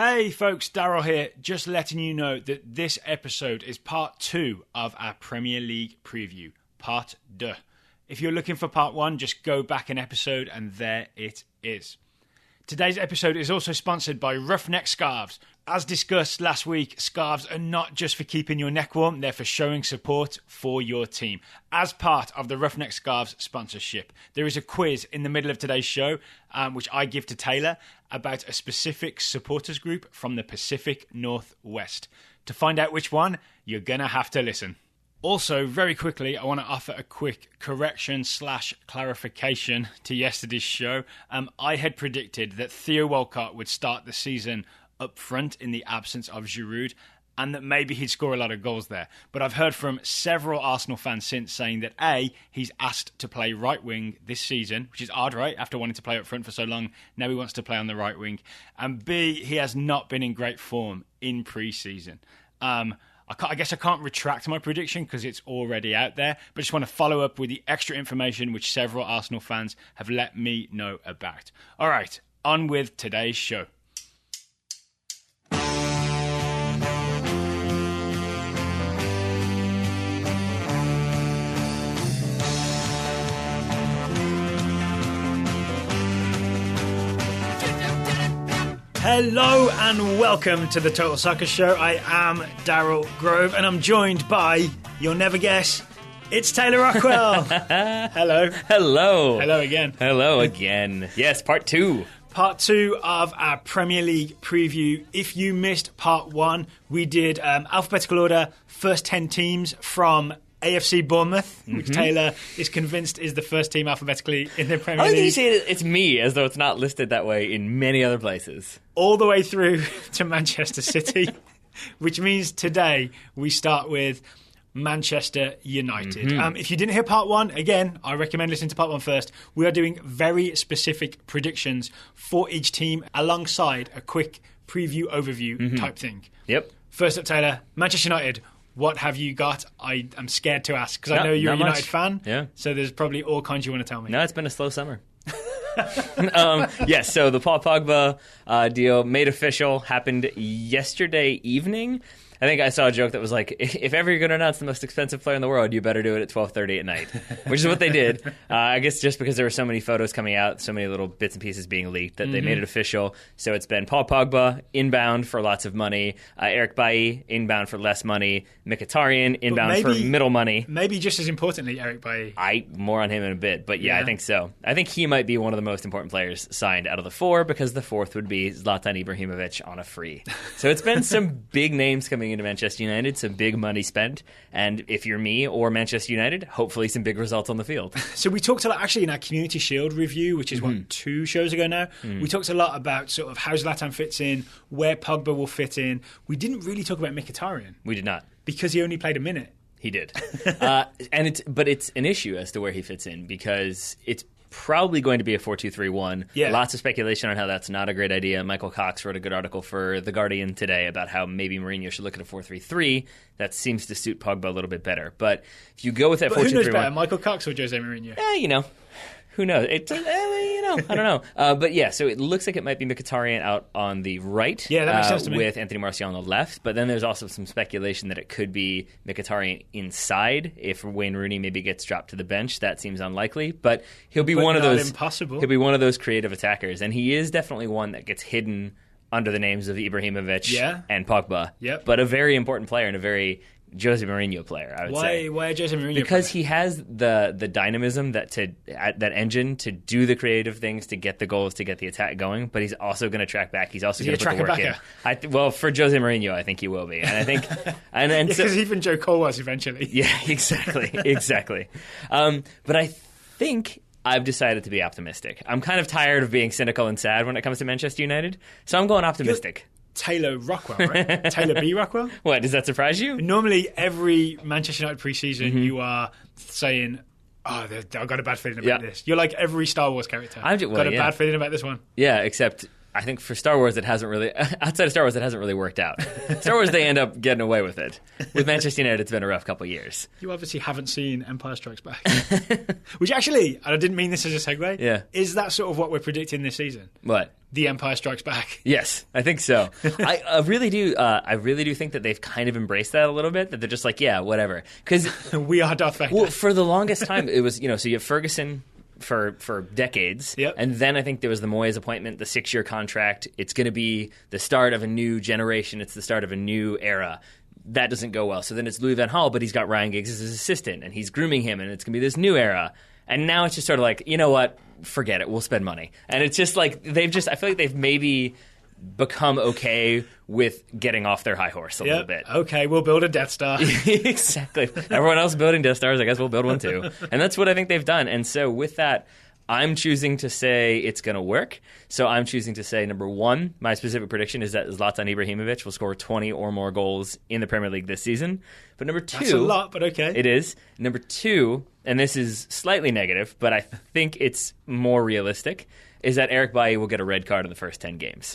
Hey folks, Daryl here, just letting you know that this episode is part 2 of our Premier League preview, part 2. If you're looking for part 1, just go back an episode and there it is. Today's episode is also sponsored by Roughneck Scarves. As discussed last week, scarves are not just for keeping your neck warm, they're for showing support for your team. As part of the Roughneck Scarves sponsorship, there is a quiz in the middle of today's show, which I give to Taylor, about a specific supporters group from the Pacific Northwest. To find out which one, you're going to have to listen. Also, very quickly, I want to offer a quick correction/clarification to yesterday's show. I had predicted that Theo Walcott would start the season up front in the absence of Giroud, and that maybe he'd score a lot of goals there. But I've heard from several Arsenal fans since saying that A, he's asked to play right wing this season, which is odd, right? After wanting to play up front for so long, now he wants to play on the right wing. And B, he has not been in great form in pre-season. I guess I can't retract my prediction because it's already out there, but I just want to follow up with the extra information which several Arsenal fans have let me know about. All right, on with today's show. Hello and welcome to the Total Soccer Show. I am Daryl Grove and I'm joined by, you'll never guess, it's Taylor Rockwell. Hello. Hello. Hello again. Hello again. Yes, part 2. Part 2 of our Premier League preview. If you missed part 1, we did alphabetical order, first 10 teams from AFC Bournemouth, which Taylor is convinced is the first team alphabetically in the Premier League. I think you say it's me, as though it's not listed that way in many other places. All the way through to Manchester City, which means today we start with Manchester United. If you didn't hear part 1, again, I recommend listening to part 1 first. We are doing very specific predictions for each team alongside a quick preview overview type thing. Yep. First up, Taylor, Manchester United. What have you got? I am scared to ask because I know you're a United fan. Yeah. So there's probably all kinds you want to tell me. No, it's been a slow summer. Yes, so the Paul Pogba deal made official happened yesterday evening. I think I saw a joke that was like, if ever you're going to announce the most expensive player in the world, you better do it at 12:30 at night, which is what they did. I guess just because there were so many photos coming out, so many little bits and pieces being leaked, that they made it official. So it's been Paul Pogba inbound for lots of money, Eric Bailly inbound for less money, Mkhitaryan inbound for middle money. Maybe just as importantly, Eric Bailly. More on him in a bit, but yeah, I think so. I think he might be one of the most important players signed out of the 4 because the 4th would be Zlatan Ibrahimovic on a free. So it's been some big names coming into Manchester United, some big money spent, and if you're me or Manchester United, hopefully some big results on the field. So we talked a lot, actually, in our Community Shield review, which is 2 shows ago now, we talked a lot about sort of how Zlatan fits in, where Pogba will fit in. We didn't really talk about Mkhitaryan. We did not. Because he only played a minute. He did. But it's an issue as to where he fits in because it's probably going to be a 4-2-3-1. Yeah. Lots of speculation on how that's not a great idea. Michael Cox wrote a good article for The Guardian today about how maybe Mourinho should look at a 4-3-3. That seems to suit Pogba a little bit better. But if you go with that 4-2-3-1... Who knows better, Michael Cox or Jose Mourinho? Who knows? I don't know. But yeah, so it looks like it might be Mkhitaryan out on the right. Yeah, that makes sense to me. With Anthony Martial on the left. But then there's also some speculation that it could be Mkhitaryan inside if Wayne Rooney maybe gets dropped to the bench. That seems unlikely. But he'll be one of those. Impossible. He'll be one of those creative attackers, and he is definitely one that gets hidden under the names of Ibrahimovic and Pogba. Yep. But a very important player and a very Jose Mourinho player, I would say. Why a Jose Mourinho Because player? he has the dynamism, that engine to do the creative things, to get the goals, to get the attack going, but he's also going to track back. He's also going to put the work in. Well, for Jose Mourinho, I think he will be. And I think... Because even Joe Cole was eventually. Yeah, exactly. But I think I've decided to be optimistic. I'm kind of tired of being cynical and sad when it comes to Manchester United, so I'm going optimistic. Taylor Rockwell, right? Taylor B. Rockwell? What, does that surprise you? Normally, every Manchester United preseason, you are saying, I've got a bad feeling about this. You're like every Star Wars character. I've got a bad feeling about this one. Yeah, except I think for Star Wars, it hasn't really, outside of Star Wars, it hasn't really worked out. Star Wars, they end up getting away with it. With Manchester United, it's been a rough couple of years. You obviously haven't seen Empire Strikes Back. Which actually, and I didn't mean this as a segue, is that sort of what we're predicting this season? What? The Empire Strikes Back. Yes, I think so. I really do. I really do think that they've kind of embraced that a little bit. That they're just like, yeah, whatever. Because we are Darth Vader. Well, for the longest time, it was so you have Ferguson for decades, and then I think there was the Moyes appointment, the 6-year contract. It's going to be the start of a new generation. It's the start of a new era. That doesn't go well. So then it's Louis van Gaal, but he's got Ryan Giggs as his assistant, and he's grooming him, and it's going to be this new era. And now it's just sort of like, you know what? Forget it. We'll spend money. And it's just like I feel like they've maybe become okay with getting off their high horse a little bit. Okay, we'll build a Death Star. Exactly. Everyone else building Death Stars, I guess we'll build one too. And that's what I think they've done. And so with that, I'm choosing to say it's going to work. So I'm choosing to say, number one, my specific prediction is that Zlatan Ibrahimovic will score 20 or more goals in the Premier League this season. But number two... That's a lot, but okay. It is. Number two, and this is slightly negative, but I think it's more realistic, is that Eric Bailly will get a red card in the first 10 games.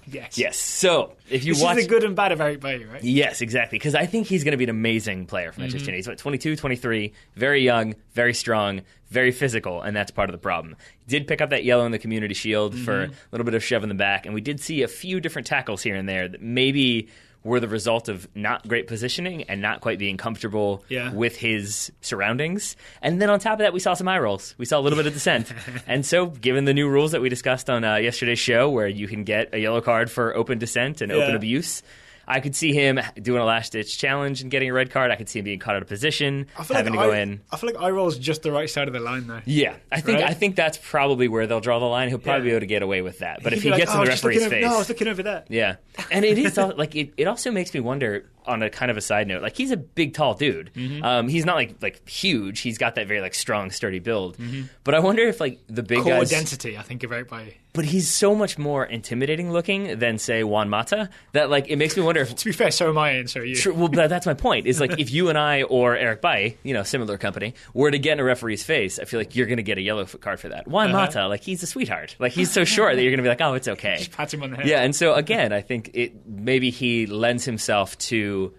Yes. Yes. So if you this watch... is the good and bad of Eric Bailly, right? Yes, exactly. Because I think he's going to be an amazing player for Manchester United. He's 22, 23, very young, very strong, very physical, and that's part of the problem. He did pick up that yellow in the Community Shield for a little bit of shove in the back, and we did see a few different tackles here and there that maybe were the result of not great positioning and not quite being comfortable with his surroundings. And then on top of that, we saw some eye rolls. We saw a little bit of dissent. And so, given the new rules that we discussed on yesterday's show, where you can get a yellow card for open dissent and open abuse, I could see him doing a last-ditch challenge and getting a red card. I could see him being caught out of position, having to go in. I feel like eye roll's just the right side of the line, though. Yeah, I think that's probably where they'll draw the line. He'll probably be able to get away with that. But if he gets in the referee's face... No, I was looking over there. Yeah. And it is like it also makes me wonder, on a kind of a side note, like he's a big, tall dude. He's not like huge. He's got that very like strong, sturdy build. But I wonder if like the big core guys... density, I think, of Eric Bailly. But he's so much more intimidating looking than, say, Juan Mata, that like it makes me wonder if... To be fair, so am I and so are you. Well, that's my point. Is like if you and I or Eric Bailly, similar company, were to get in a referee's face, I feel like you're going to get a yellow card for that. Juan Mata, like he's a sweetheart. Like he's so short that you're going to be like, oh, it's okay. Just pat him on the head. Yeah, and so again, I think maybe he lends himself to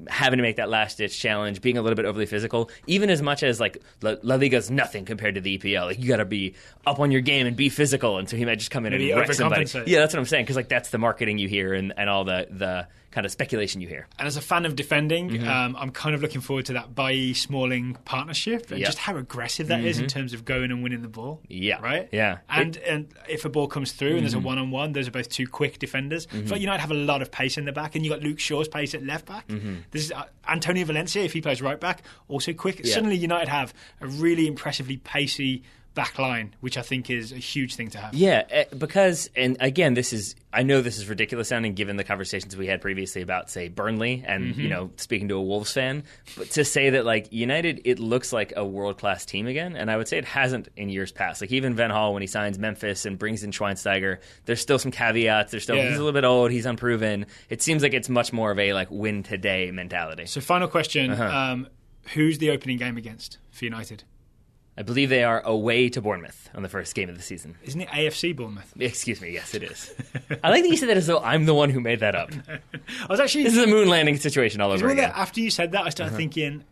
having to make that last-ditch challenge, being a little bit overly physical, even as much as like La Liga's nothing compared to the EPL. Like you got to be up on your game and be physical, and so he might just come in and wreck somebody. Yeah, that's what I'm saying, because like that's the marketing you hear and all the kind of speculation you hear. And as a fan of defending, I'm kind of looking forward to that Bailly-Smalling partnership and just how aggressive that is in terms of going and winning the ball. Yeah. Right? Yeah. And if a ball comes through and there's a one-on-one, those are both two quick defenders. I feel like United have a lot of pace in the back, and you got Luke Shaw's pace at left back. This is Antonio Valencia, if he plays right back, also quick. Yeah. Suddenly United have a really impressively pacey back line, which I think is a huge thing to have. Yeah, because, and again, I know this is ridiculous sounding given the conversations we had previously about, say, Burnley and, speaking to a Wolves fan, but to say that, like, United, it looks like a world-class team again, and I would say it hasn't in years past. Like, even Van Gaal, when he signs Memphis and brings in Schweinsteiger, there's still some caveats. He's a little bit old, he's unproven. It seems like it's much more of a, like, win today mentality. So, final question, who's the opening game against for United? I believe they are away to Bournemouth on the first game of the season. Isn't it AFC Bournemouth? Excuse me, yes, it is. I like that you said that as though I'm the one who made that up. I was actually... This is a moon landing situation all over again. After you said that, I started thinking,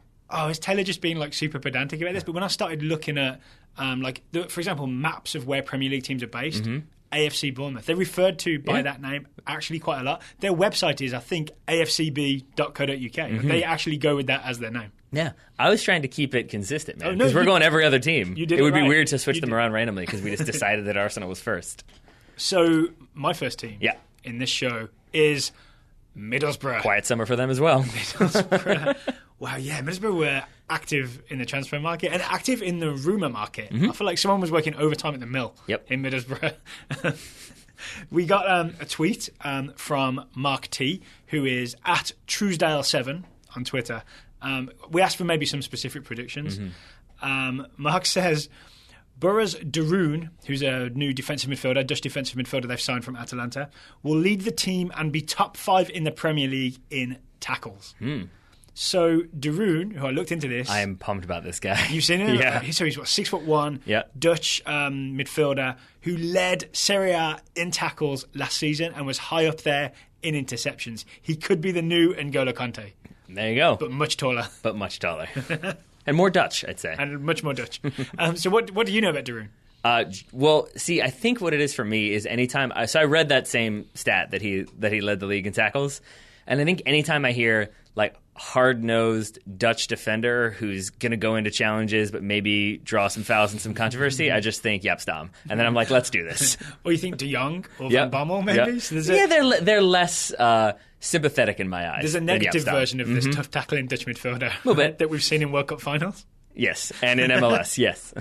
is Taylor just being like super pedantic about this? But when I started looking at, for example, maps of where Premier League teams are based, AFC Bournemouth, they're referred to by that name actually quite a lot. Their website is, I think, afcb.co.uk. They actually go with that as their name. Yeah, I was trying to keep it consistent, man, because we're going every other team. It would be weird to switch them around randomly because we just decided that Arsenal was first. So my first team in this show is Middlesbrough. Quiet summer for them as well. Middlesbrough. Wow, yeah, Middlesbrough were active in the transfer market and active in the rumour market. I feel like someone was working overtime at the mill in Middlesbrough. We got a tweet from Mark T, who is at Truesdale7 on Twitter. We asked for maybe some specific predictions. Mark says, Boris Deroon, who's a new defensive midfielder, Dutch defensive midfielder they've signed from Atalanta, will lead the team and be top 5 in the Premier League in tackles. So Darun, who I looked into this, I am pumped about this guy. you've seen him? Yeah. So he's 6'1", Yeah. Dutch midfielder who led Serie A in tackles last season and was high up there in interceptions. He could be the new N'Golo Kante, There you go. but much taller But much taller. And more Dutch, I'd say. and much more Dutch. So what do you know about Darun? Well, see, I think what it is for me is anytime. So I read that same stat that he led the league in tackles, and I think anytime I hear like hard-nosed Dutch defender who's going to go into challenges but maybe draw some fouls and some controversy, I just think, yep, Stam. And then I'm like, let's do this. Or you think De Jong or Yep. Van Bommel maybe? Yep. So They're less sympathetic in my eyes. there's a than negative Yep, Stam. version of this tough tackling Dutch midfielder Little bit. that we've seen in World Cup finals. Yes, and in MLS, yes.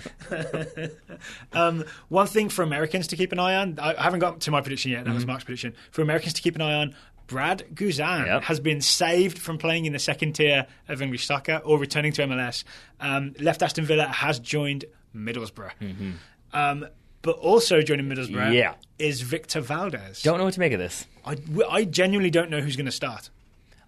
One thing for Americans to keep an eye on, I haven't got to my prediction yet, that was Mark's prediction. For Americans to keep an eye on, Brad Guzan has been saved from playing in the second tier of English soccer or returning to MLS. Left Aston Villa, has joined Middlesbrough. But also joining Middlesbrough is Victor Valdez. Don't know what to make of this. I genuinely don't know who's going to start.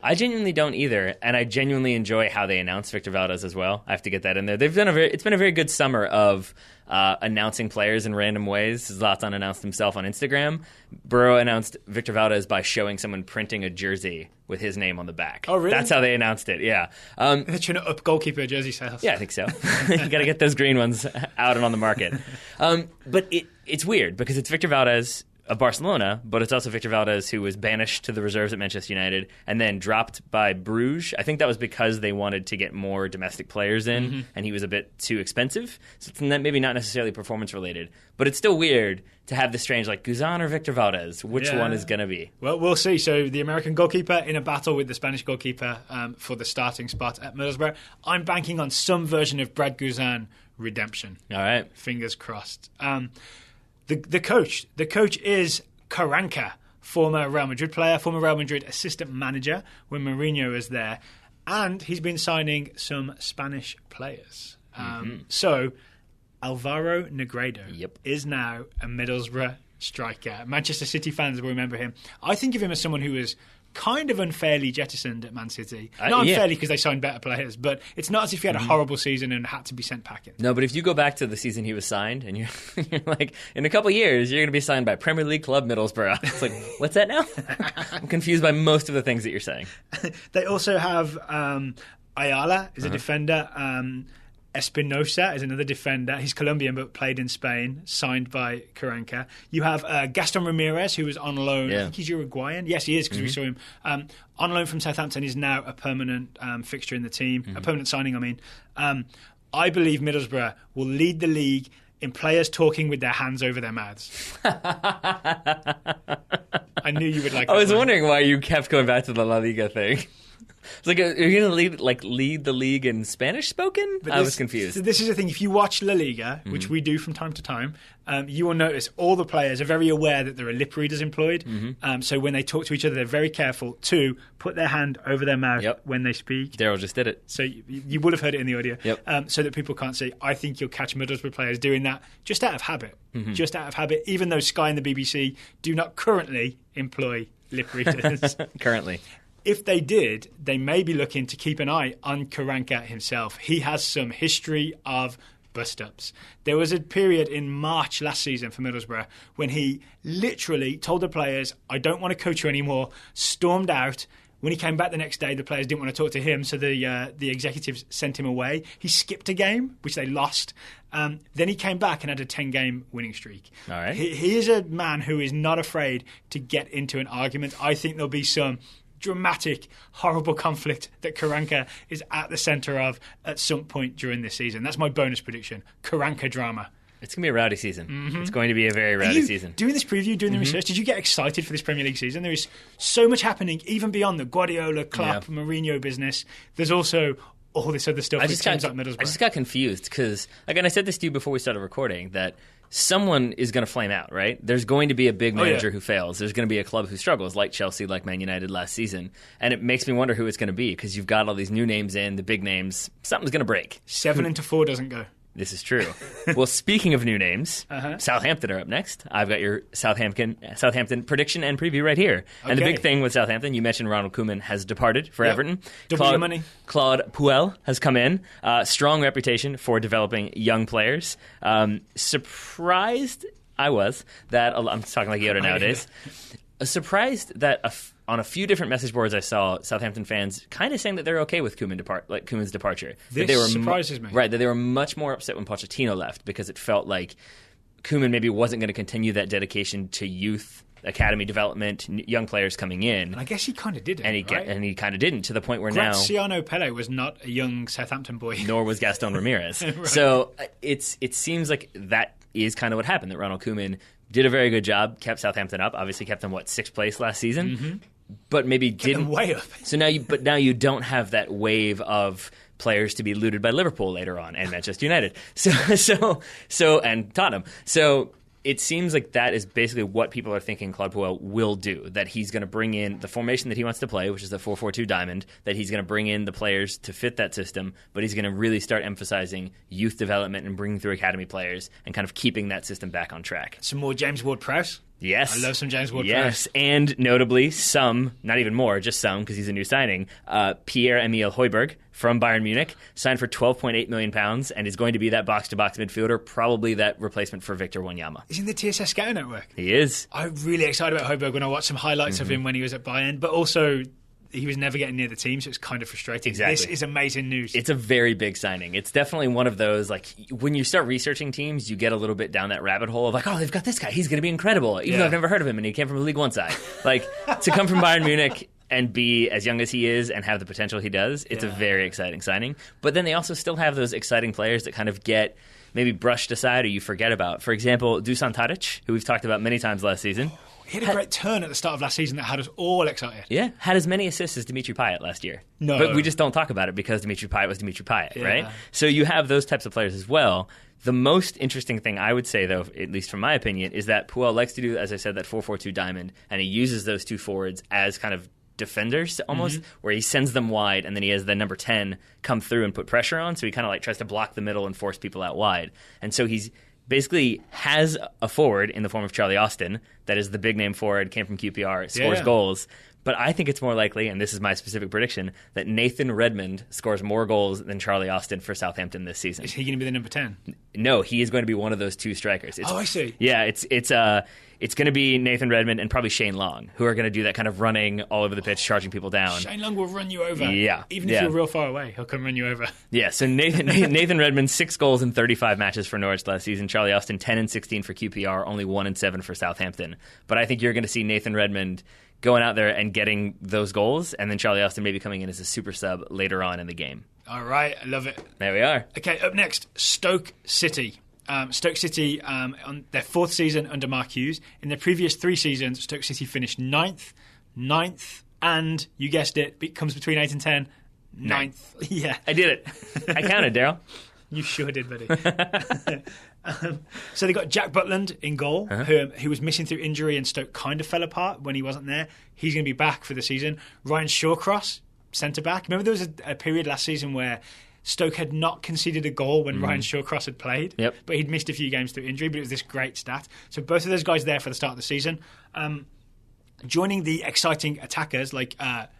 I genuinely don't either, and I genuinely enjoy how they announce Victor Valdez as well. I have to get that in there. It's been a very good summer of announcing players in random ways. Zlatan announced himself on Instagram. Burrow announced Victor Valdez by showing someone printing a jersey with his name on the back. Oh, really? That's how they announced it, yeah. They're trying to up goalkeeper jersey sales. Yeah, I think so. You got to get those green ones out and on the market. But it's weird because it's Victor Valdez of Barcelona, but it's also Victor Valdez who was banished to the reserves at Manchester United and then dropped by Bruges. I think that was because they wanted to get more domestic players in, and he was a bit too expensive. So it's maybe not necessarily performance related, but it's still weird to have this strange, like, Guzan or Victor Valdez. Which one is going to be? Well, we'll see. So the American goalkeeper in a battle with the Spanish goalkeeper for the starting spot at Middlesbrough. I'm banking on some version of Brad Guzan redemption. All right. Fingers crossed. The coach is Carranca, former Real Madrid player, former Real Madrid assistant manager when Mourinho was there, and he's been signing some Spanish players. So Alvaro Negredo is now a Middlesbrough striker. Manchester City fans will remember him. I think of him as someone who was kind of unfairly jettisoned at Man City. Not unfairly because they signed better players, but it's not as if he had a horrible season and had to be sent packing. No, but if you go back to the season he was signed, and you're like, in a couple of years, you're going to be signed by Premier League club Middlesbrough. It's like, what's that now? I'm confused by most of the things that you're saying. They also have Ayala is a defender. Espinosa is another defender. He's Colombian but played in Spain, signed by Carranca. You have Gaston Ramirez, who was on loan. I think he's Uruguayan. Yes, he is, because we saw him. On loan from Southampton. He's now a permanent fixture in the team, a permanent signing, I mean. I believe Middlesbrough will lead the league in players talking with their hands over their mouths. I knew you would like that. I was wondering why you kept going back to the La Liga thing. It's like, are you going to lead the league in Spanish spoken? I was confused. So this is the thing. If you watch La Liga, which we do from time to time, you will notice all the players are very aware that there are lip readers employed. So when they talk to each other, they're very careful to put their hand over their mouth when they speak. Daryl just did it. So you would have heard it in the audio. So that people can't see. I think you'll catch Middlesbrough players doing that just out of habit. Just out of habit, even though Sky and the BBC do not currently employ lip readers. Currently. If they did, they may be looking to keep an eye on Carranca himself. He has some history of bust-ups. There was a period in March last season for Middlesbrough when he literally told the players, I don't want to coach you anymore, stormed out. When he came back the next day, the players didn't want to talk to him, so the executives sent him away. He skipped a game, which they lost. Then he came back and had a 10-game winning streak. All right. He is a man who is not afraid to get into an argument. I think there'll be some dramatic, horrible conflict that Carranca is at the centre of at some point during this season. That's my bonus prediction. Carranca drama. It's going to be a rowdy season. It's going to be a very rowdy season. Doing this preview, doing the research, did you get excited for this Premier League season? There is so much happening, even beyond the Guardiola, Klopp, Mourinho business. There's also all this other stuff with teams like Middlesbrough. I just got confused because, again, I said this to you before we started recording, that someone is going to flame out, right? There's going to be a big manager who fails. There's going to be a club who struggles, like Chelsea, like Man United last season. And it makes me wonder who it's going to be because you've got all these new names in, the big names. Something's going to break. 7-4 doesn't go. This is true. Well, speaking of new names, Southampton are up next. I've got your Southampton prediction and preview right here. Okay. And the big thing with Southampton, you mentioned Ronald Koeman has departed for Everton. Double your money. Claude Puel has come in. Strong reputation for developing young players. Surprised I was that, I'm talking like Yoda nowadays, surprised that on a few different message boards I saw Southampton fans kind of saying that they're okay with Koeman's departure. This surprises me. Right, that they were much more upset when Pochettino left because it felt like Koeman maybe wasn't going to continue that dedication to youth academy development, young players coming in. And I guess he kind of didn't, and he kind of didn't, to the point where Graziano Pele was not a young Southampton boy. Nor was Gaston Ramirez. Right. So it seems like that is kind of what happened, that Ronald Koeman did a very good job, kept Southampton up, obviously kept them, 6th place last season, but maybe didn't. Way up. So now you don't have that wave of players to be looted by Liverpool later on and Manchester United. So and Tottenham. So it seems like that is basically what people are thinking Claude Puel will do, that he's going to bring in the formation that he wants to play, which is the 4-4-2 diamond, that he's going to bring in the players to fit that system, but he's going to really start emphasizing youth development and bringing through academy players and kind of keeping that system back on track. Some more James Ward-Prowse. Yes. I love some James Ward-Prowse. Yes, and notably some, not even more, just some, because he's a new signing, Pierre-Emile Højbjerg from Bayern Munich, signed for £12.8 million and is going to be that box-to-box midfielder, probably that replacement for Victor Wanyama. He's in the TSS Scouting Network. He is. I'm really excited about Højbjerg when I watched some highlights of him when he was at Bayern, but also he was never getting near the team, so it's kind of frustrating. Exactly. This is amazing news. It's a very big signing. It's definitely one of those, when you start researching teams, you get a little bit down that rabbit hole of they've got this guy, he's going to be incredible, even though I've never heard of him and he came from a League One side. To come from Bayern Munich and be as young as he is and have the potential he does, it's a very exciting signing. But then they also still have those exciting players that kind of get maybe brushed aside or you forget about. For example, Dusan Tadic, who we've talked about many times last season. He had a great turn at the start of last season that had us all excited. Yeah, had as many assists as Dimitri Payet last year. No. But we just don't talk about it because Dimitri Payet was Dimitri Payet, right? So you have those types of players as well. The most interesting thing I would say, though, at least from my opinion, is that Puel likes to do, as I said, that 4-4-2 diamond, and he uses those two forwards as kind of defenders almost, where he sends them wide and then he has the number 10 come through and put pressure on, so he kind of tries to block the middle and force people out wide. And so he's basically has a forward in the form of Charlie Austin that is the big name forward, came from QPR, scores goals. But I think it's more likely, and this is my specific prediction, that Nathan Redmond scores more goals than Charlie Austin for Southampton this season. Is he going to be the number 10? No, he is going to be one of those two strikers. I see. Yeah, it's going to be Nathan Redmond and probably Shane Long, who are going to do that kind of running all over the pitch, charging people down. Shane Long will run you over. Yeah. Even if you're real far away, he'll come run you over. Yeah, so Nathan Redmond, 6 goals in 35 matches for Norwich last season. Charlie Austin, 10-16 for QPR, only 1-7 for Southampton. But I think you're going to see Nathan Redmond going out there and getting those goals, and then Charlie Austin maybe coming in as a super sub later on in the game. All right, I love it. There we are. Okay, up next, Stoke City. Stoke City, on their 4th season under Mark Hughes. In their previous 3 seasons, Stoke City finished 9th, and, you guessed it comes between 8 and 10, 9th. Yeah. I did it. I counted, Daryl. You sure did, buddy. So they got Jack Butland in goal, who was missing through injury, and Stoke kind of fell apart when he wasn't there. He's going to be back for the season. Ryan Shawcross, centre-back. Remember there was a period last season where Stoke had not conceded a goal when Ryan Shawcross had played, but he'd missed a few games through injury, but it was this great stat. So both of those guys there for the start of the season. Joining the exciting attackers like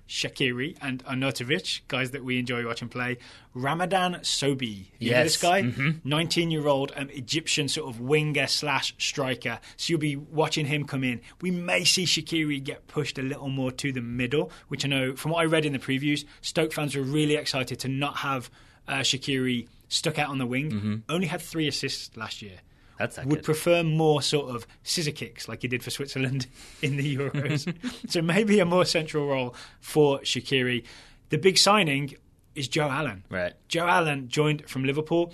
Shaqiri and Arnautovic, guys that we enjoy watching play, Ramadan Sobi. You know this guy? 19-year-old Egyptian sort of winger/striker. So you'll be watching him come in. We may see Shaqiri get pushed a little more to the middle, which I know from what I read in the previews, Stoke fans were really excited to not have Shaqiri stuck out on the wing. Only had 3 assists last year. That's not would good. Prefer more sort of scissor kicks like he did for Switzerland in the Euros. So maybe a more central role for Shaqiri. The big signing is Joe Allen. Right. Joe Allen joined from Liverpool.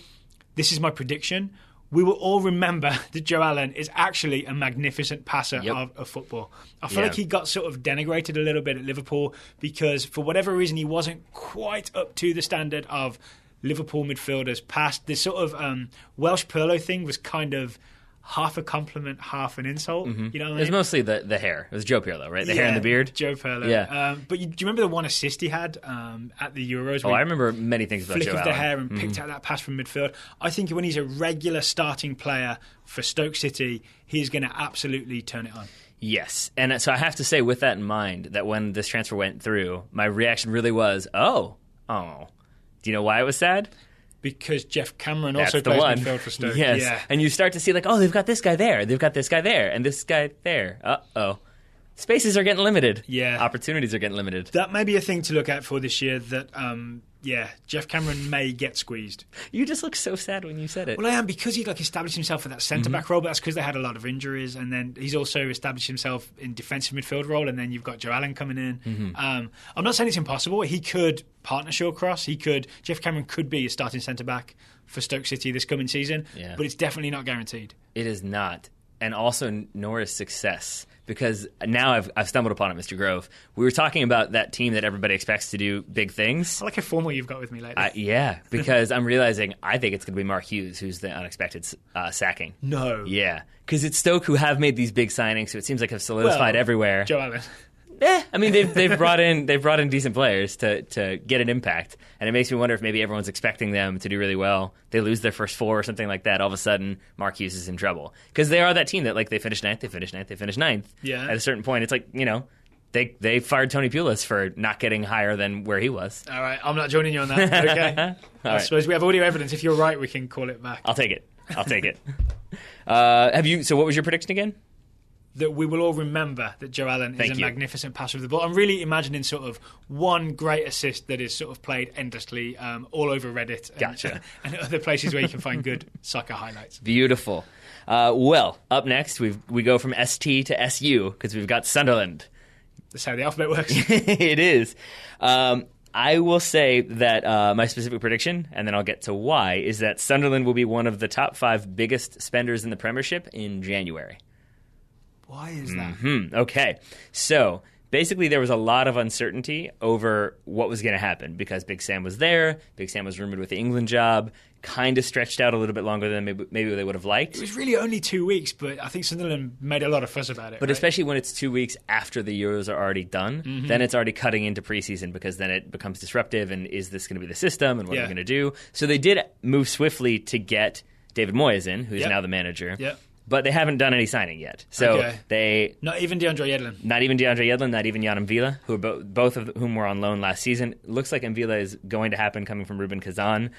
This is my prediction. We will all remember that Joe Allen is actually a magnificent passer of football. I feel like he got sort of denigrated a little bit at Liverpool because for whatever reason he wasn't quite up to the standard of Liverpool midfielders past. This sort of Welsh Pirlo thing was kind of, half a compliment, half an insult. You know what I mean? It was mostly the hair. It was Joe Pirlo, right? The hair and the beard. Joe Pirlo. Yeah. But do you remember the one assist he had at the Euros? I remember many things about Joe Flick of the Allen. hair and picked out that pass from midfield. I think when he's a regular starting player for Stoke City, he's going to absolutely turn it on. Yes. And so I have to say, with that in mind, that when this transfer went through, my reaction really was, oh. Do you know why it was sad? Because Jeff Cameron also That's plays midfield for Stoke. Yes. Yeah. And you start to see like, oh, they've got this guy there. They've got this guy there. And this guy there. Uh-oh. Spaces are getting limited. Yeah. Opportunities are getting limited. That may be a thing to look at for this year that, Jeff Cameron may get squeezed. You just look so sad when you said it. Well, I am, because he established himself at that centre-back role, but that's because they had a lot of injuries, and then he's also established himself in defensive midfield role, and then you've got Joe Allen coming in. I'm not saying it's impossible. He could partner Shawcross. Jeff Cameron could be a starting centre-back for Stoke City this coming season, but it's definitely not guaranteed. It is not. And also, nor is success. Because now I've stumbled upon it, Mr. Grove. We were talking about that team that everybody expects to do big things. I like how formal you've got with me lately. Yeah, because I'm realizing I think it's going to be Mark Hughes who's the unexpected sacking. No. Yeah, because it's Stoke who have made these big signings, so it seems like have solidified everywhere. Joe Allen. I mean they've brought in decent players to get an impact, and it makes me wonder if maybe everyone's expecting them to do really well. They lose their first 4 or something like that. All of a sudden, Mark Hughes is in trouble because they are that team that they finish ninth. Yeah. At a certain point, it's they fired Tony Pulis for not getting higher than where he was. All right, I'm not joining you on that. Okay. I suppose we have audio evidence. If you're right, we can call it back. I'll take it. So what was your prediction again? That we will all remember that Joe Allen is a magnificent passer of the ball. I'm really imagining sort of one great assist that is sort of played endlessly all over Reddit and other places where you can find good soccer highlights. Beautiful. Well, up next, we go from ST to SU because we've got Sunderland. That's how the alphabet works. It is. I will say that my specific prediction, and then I'll get to why, is that Sunderland will be one of the top 5 biggest spenders in the Premiership in January. Why is that? Okay. So basically there was a lot of uncertainty over what was going to happen because Big Sam was there. Big Sam was rumored with the England job. Kind of stretched out a little bit longer than maybe they would have liked. It was really only 2 weeks, but I think Sunderland made a lot of fuss about it. But right? Especially when it's 2 weeks after the Euros are already done, then it's already cutting into preseason because then it becomes disruptive and is this going to be the system and what are we going to do? So they did move swiftly to get David Moyes in, who's now the manager. Yep. But they haven't done any signing yet. So they... Not even DeAndre Yedlin. Not even DeAndre Yedlin, not even Jan Mvila, who are both of whom were on loan last season. Looks like Mvila is going to happen coming from Ruben Kazan.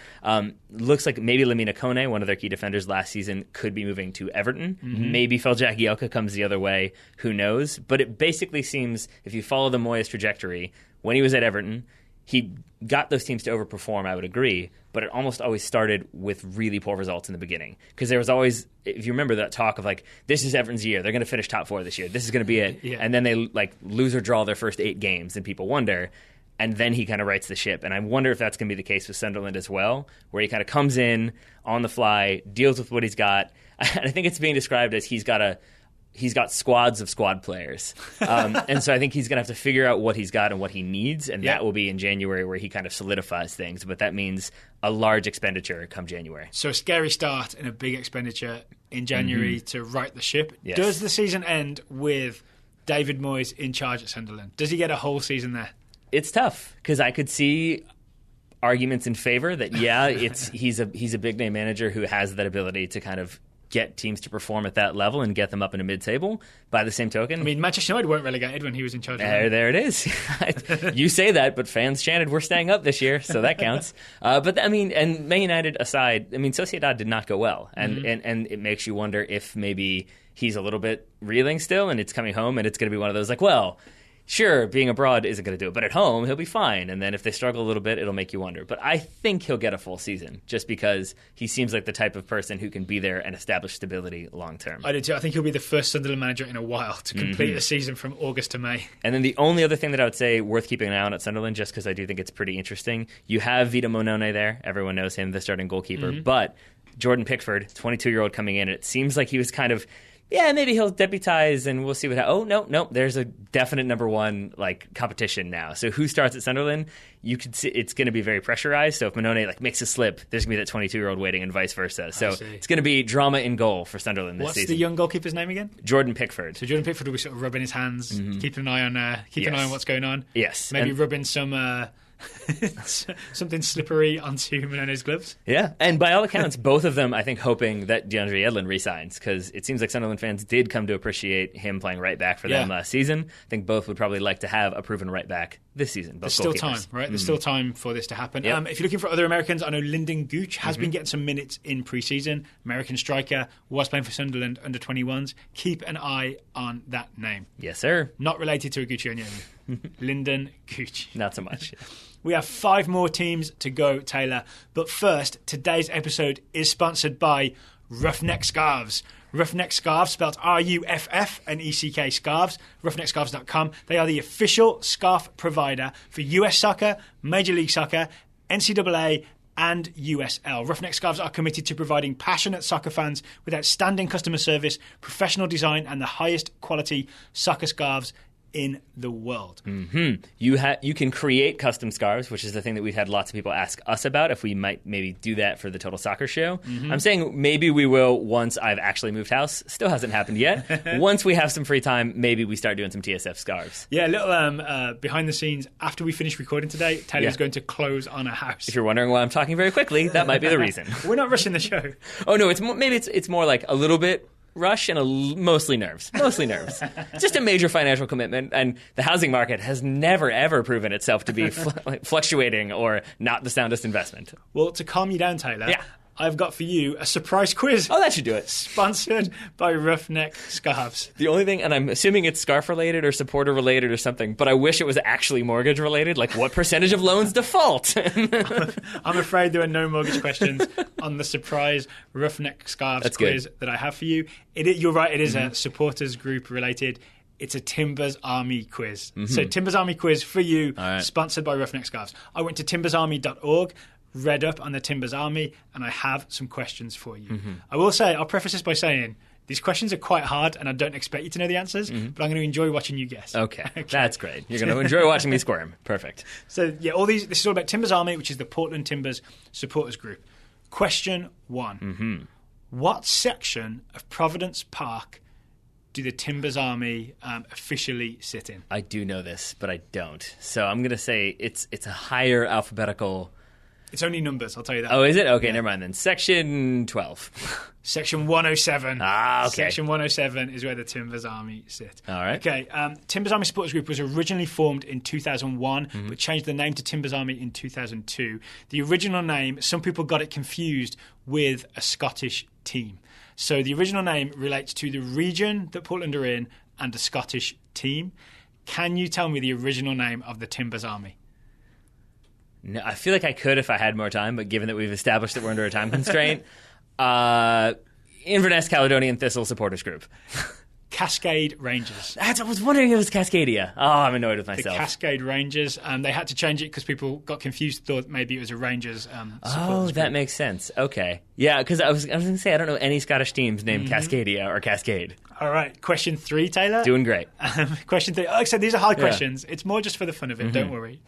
Looks like maybe Lamina Kone, one of their key defenders last season, could be moving to Everton. Maybe Feljak Gielka comes the other way. Who knows? But it basically seems, if you follow the Moyes trajectory, when he was at Everton, he got those teams to overperform, I would agree, but it almost always started with really poor results in the beginning. Because there was always, if you remember that talk of this is Everton's year, they're going to finish top 4 this year, this is going to be it. Yeah. And then they lose or draw their first 8 games, and people wonder. And then he kind of rights the ship. And I wonder if that's going to be the case with Sunderland as well, where he kind of comes in on the fly, deals with what he's got. And I think it's being described as he's got squads of squad players. And so I think he's going to have to figure out what he's got and what he needs, and that will be in January where he kind of solidifies things. But that means a large expenditure come January. So a scary start and a big expenditure in January to right the ship. Yes. Does the season end with David Moyes in charge at Sunderland? Does he get a whole season there? It's tough because I could see arguments in favor that, he's a big-name manager who has that ability to kind of get teams to perform at that level and get them up into mid-table. By the same token, I mean, Manchester United weren't relegated when he was in charge. There it is. You say that, but fans chanted, "We're staying up this year," so that counts. But I mean, and Man United aside, I mean, Sociedad did not go well, and it makes you wonder if maybe he's a little bit reeling still, and it's coming home, and it's going to be one of those sure, being abroad isn't going to do it, but at home, he'll be fine. And then if they struggle a little bit, it'll make you wonder. But I think he'll get a full season just because he seems like the type of person who can be there and establish stability long term. I do too. I think he'll be the first Sunderland manager in a while to complete a season from August to May. And then the only other thing that I would say worth keeping an eye on at Sunderland, just because I do think it's pretty interesting, you have Vito Monone there. Everyone knows him, the starting goalkeeper. But Jordan Pickford, 22-year-old coming in, it seems like he was kind of yeah, maybe he'll deputize and we'll see what happens. Oh, no, there's a definite number one competition now. So who starts at Sunderland? You could see it's going to be very pressurized. So if Mannone makes a slip, there's going to be that 22-year-old waiting and vice versa. So it's going to be drama in goal for Sunderland this season. What's the young goalkeeper's name again? Jordan Pickford. So Jordan Pickford will be sort of rubbing his hands, keeping an eye on what's going on. Yes. Maybe rubbing some something slippery onto Mannone's gloves. Yeah, and by all accounts, both of them, I think, hoping that DeAndre Yedlin resigns, because it seems like Sunderland fans did come to appreciate him playing right back for them last season. I think both would probably like to have a proven right back this season. There's still time, right? There's still time for this to happen. Yep. If you're looking for other Americans, I know Lyndon Gooch has been getting some minutes in pre-season. American striker, was playing for Sunderland under 21s. Keep an eye on that name. Yes, sir. Not related to Oguchi Onyewu. Lyndon Gooch. Not so much. We have 5 more teams to go, Taylor. But first, today's episode is sponsored by Roughneck Scarves. Roughneck Scarves, spelled RUFFNECK Scarves, roughneckscarves.com. They are the official scarf provider for US Soccer, Major League Soccer, NCAA, and USL. Roughneck Scarves are committed to providing passionate soccer fans with outstanding customer service, professional design, and the highest quality soccer scarves in the world. You can create custom scarves, which is the thing that we've had lots of people ask us about, if we might maybe do that for the Total Soccer Show. I'm saying maybe we will once I've actually moved house. Still hasn't happened yet. Once we have some free time, maybe we start doing some TSF scarves. Yeah, a little behind the scenes. After we finish recording today, Taylor's going to close on a house. If you're wondering why I'm talking very quickly, that might be the reason. We're not rushing the show. Oh no, it's more like a little bit rush and mostly nerves. It's just a major financial commitment, and the housing market has never, ever proven itself to be fluctuating or not the soundest investment. Well, to calm you down, Taylor, I've got for you a surprise quiz. Oh, that should do it. Sponsored by Roughneck Scarves. The only thing, and I'm assuming it's scarf-related or supporter-related or something, but I wish it was actually mortgage-related, like what percentage of loans default? I'm afraid there are no mortgage questions on the surprise Roughneck Scarves quiz that I have for you. You're right, it is a supporters group related. It's a Timbers Army quiz. So Timbers Army quiz for you, sponsored by Roughneck Scarves. I went to timbersarmy.org, read up on the Timbers Army, and I have some questions for you. I will say, I'll preface this by saying, these questions are quite hard, and I don't expect you to know the answers, but I'm going to enjoy watching you guess. Okay. That's great. You're going to enjoy watching me squirm. Perfect. So, yeah, this is all about Timbers Army, which is the Portland Timbers supporters group. Question 1. What section of Providence Park do the Timbers Army officially sit in? I do know this, but I don't. So I'm going to say it's a higher alphabetical... It's only numbers, I'll tell you that. Oh, is it? Okay, never mind then. Section 12. Section 107. Ah, okay. Section 107 is where the Timbers Army sit. All right. Okay, Timbers Army Supporters Group was originally formed in 2001, but changed the name to Timbers Army in 2002. The original name, some people got it confused with a Scottish team. So the original name relates to the region that Portland are in and a Scottish team. Can you tell me the original name of the Timbers Army? No, I feel like I could if I had more time, but given that we've established that we're under a time constraint, Inverness Caledonian Thistle Supporters Group. Cascade Rangers. I was wondering if it was Cascadia. Oh, I'm annoyed with myself. The Cascade Rangers. They had to change it because people got confused, thought maybe it was a Rangers supporters that group. makes sense. Okay. Yeah, because I was going to say, I don't know any Scottish teams named Cascadia or Cascade. All right. Question 3, Taylor. Doing great. Question 3. Like I said, these are hard questions. It's more just for the fun of it. Don't worry.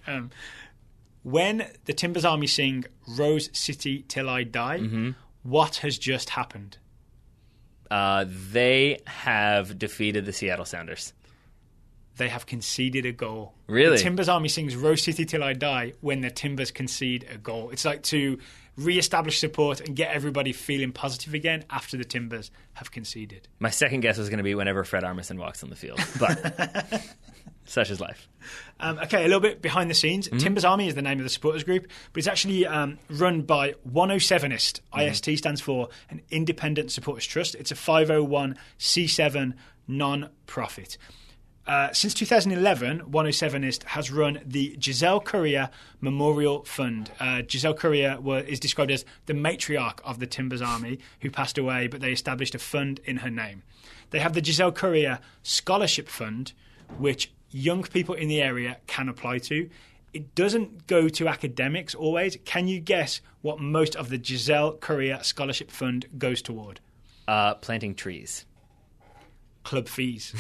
When the Timbers Army sing Rose City Till I Die, what has just happened? They have defeated the Seattle Sounders. They have conceded a goal. Really? The Timbers Army sings Rose City Till I Die when the Timbers concede a goal. It's like to re-establish support and get everybody feeling positive again after the Timbers have conceded. My second guess was going to be whenever Fred Armisen walks on the field, but such is life. Okay, a little bit behind the scenes. Timbers Army is the name of the supporters group, but it's actually run by 107ist. IST stands for an Independent Supporters Trust. It's a 501c7 non-profit. Since 2011, 107ist has run the Giselle Currier Memorial Fund. Giselle Currier is described as the matriarch of the Timbers Army, who passed away, but they established a fund in her name. They have the Giselle Currier Scholarship Fund, which young people in the area can apply to. It doesn't go to academics always. Can you guess what most of the Giselle Currier Scholarship Fund goes toward? Planting trees. club fees.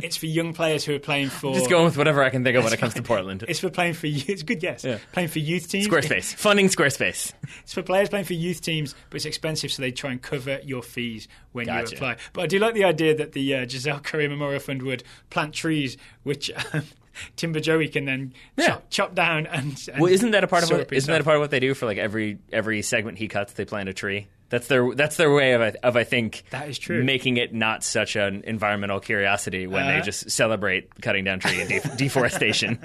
It's for young players who are playing for... Just going with whatever I can think of when it comes to Portland. It's for playing for... It's a good guess. Yeah. Playing for youth teams. Squarespace. Funding Squarespace. It's for players playing for youth teams, but it's expensive, so they try and cover your fees when you apply. But I do like the idea that the Giselle Curry Memorial Fund would plant trees, which... Timber Joey can then chop down and well, isn't that a part of what they do for like every segment he cuts? They plant a tree. That's their way of I think that is true, making it not such an environmental curiosity when they just celebrate cutting down tree and deforestation.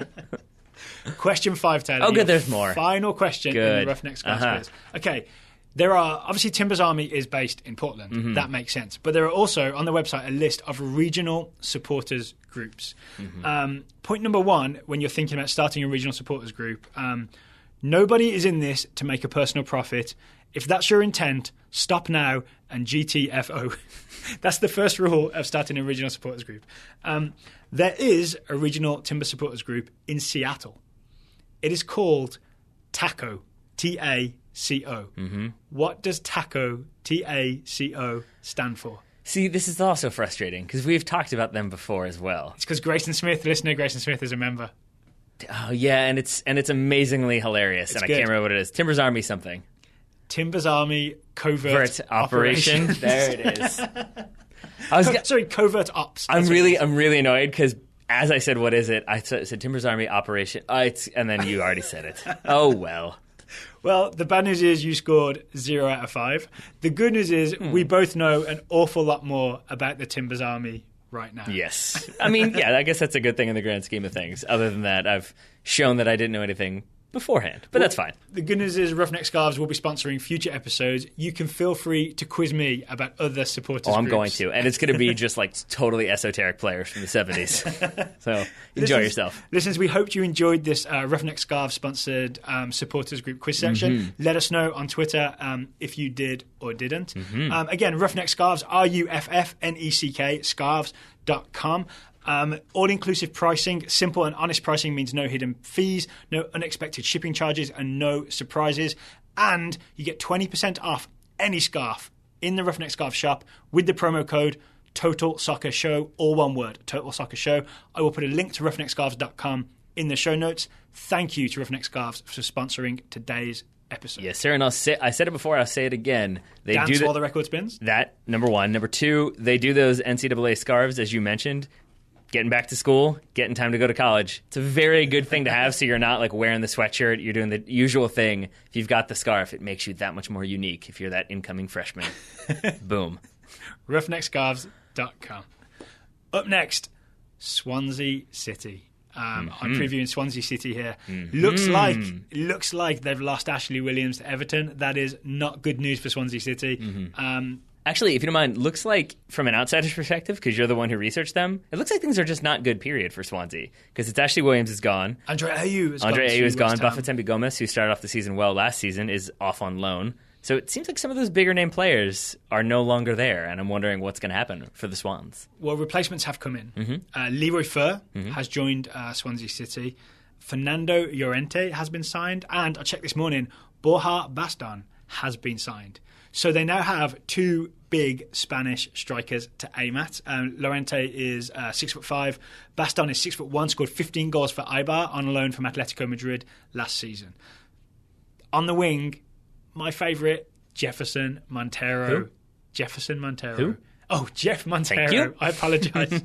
Question 5, Tyler. Oh, good. There's more. Final question in the Roughneck Scarves quiz. Okay. There are, obviously, Timbers Army is based in Portland. Mm-hmm. That makes sense. But there are also, on the website, a list of regional supporters groups. Mm-hmm. Point number 1, when you're thinking about starting a regional supporters group, nobody is in this to make a personal profit. If that's your intent, stop now and GTFO. That's the first rule of starting a regional supporters group. There is a regional timber supporters group in Seattle. It is called TACO, TACO. Mm-hmm. What does TACO, TACO, stand for? See, this is also frustrating because we've talked about them before as well. It's because Grayson Smith, listener Grayson Smith, is a member. Oh yeah, and it's amazingly hilarious, and I can't remember what it is. Timbers Army something. Timbers Army Covert Operation. There it is. Sorry, Covert Ops. I'm really annoyed because as I said, what is it? I said Timbers Army Operation, and then you already said it. Oh well. Well, the bad news is you scored 0 out of 5. The good news is we both know an awful lot more about the Timbers Army right now. Yes. I mean, yeah, I guess that's a good thing in the grand scheme of things. Other than that, I've shown that I didn't know anything beforehand, but that's fine. The good news is Roughneck Scarves will be sponsoring future episodes. You can feel free to quiz me about other supporters groups. I'm going to, and it's going to be just like totally esoteric players from the 70s. So enjoy yourself. Listeners, we hope you enjoyed this Roughneck Scarves sponsored supporters group quiz section. Mm-hmm. Let us know on Twitter if you did or didn't. Mm-hmm. Again, Roughneck Scarves, RUFFNECK, scarves.com. All-inclusive pricing. Simple and honest pricing means no hidden fees, no unexpected shipping charges, and no surprises. And you get 20% off any scarf in the Roughneck Scarf shop with the promo code Total Soccer Show, all one word, Total Soccer Show. I will put a link to roughneckscarves.com in the show notes. Thank you to Roughneck Scarves for sponsoring today's episode. Yes, sir. And I said it before, I'll say it again. They dance while the record spins. That, number 1. Number 2, they do those NCAA scarves, as you mentioned. Getting back to school, getting time to go to college. It's a very good thing to have, so you're not like wearing the sweatshirt. You're doing the usual thing. If you've got the scarf, it makes you that much more unique if you're that incoming freshman. Boom. Roughneckscarves.com. Up next, Swansea City. I'm previewing Swansea City here. Mm-hmm. Looks like they've lost Ashley Williams to Everton. That is not good news for Swansea City. Mm-hmm. Actually, if you don't mind, looks like, from an outsider's perspective, because you're the one who researched them, it looks like things are just not good, period, for Swansea. Because it's Ashley Williams is gone. Andre Ayew is gone. Bafétimbi Gomes, who started off the season well last season, is off on loan. So it seems like some of those bigger name players are no longer there, and I'm wondering what's going to happen for the Swans. Well, replacements have come in. Mm-hmm. Leroy Fer has joined Swansea City. Fernando Llorente has been signed, and I checked this morning, Borja Baston has been signed. So they now have 2 big Spanish strikers to aim at. Llorente is 6'5". Baston is 6'1", scored 15 goals for Eibar on loan from Atletico Madrid last season. On the wing, my favourite, Jefferson Montero. Who? Jefferson Montero. Who? Oh, Jeff Montero. Thank you. I apologise.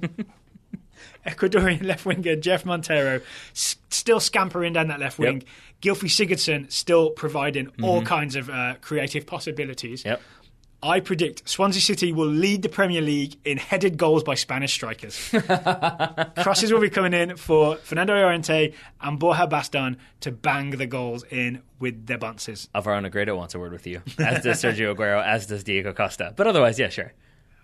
Ecuadorian left winger Jeff Montero still scampering down that left wing. Gylfi Sigurdsson still providing all kinds of creative possibilities. Yep. I predict Swansea City will lead the Premier League in headed goals by Spanish strikers. Crosses will be coming in for Fernando Llorente and Borja Baston to bang the goals in with their bounces. Alvaro Negredo wants a word with you, as does Sergio Aguero, as does Diego Costa. But otherwise, yeah, sure.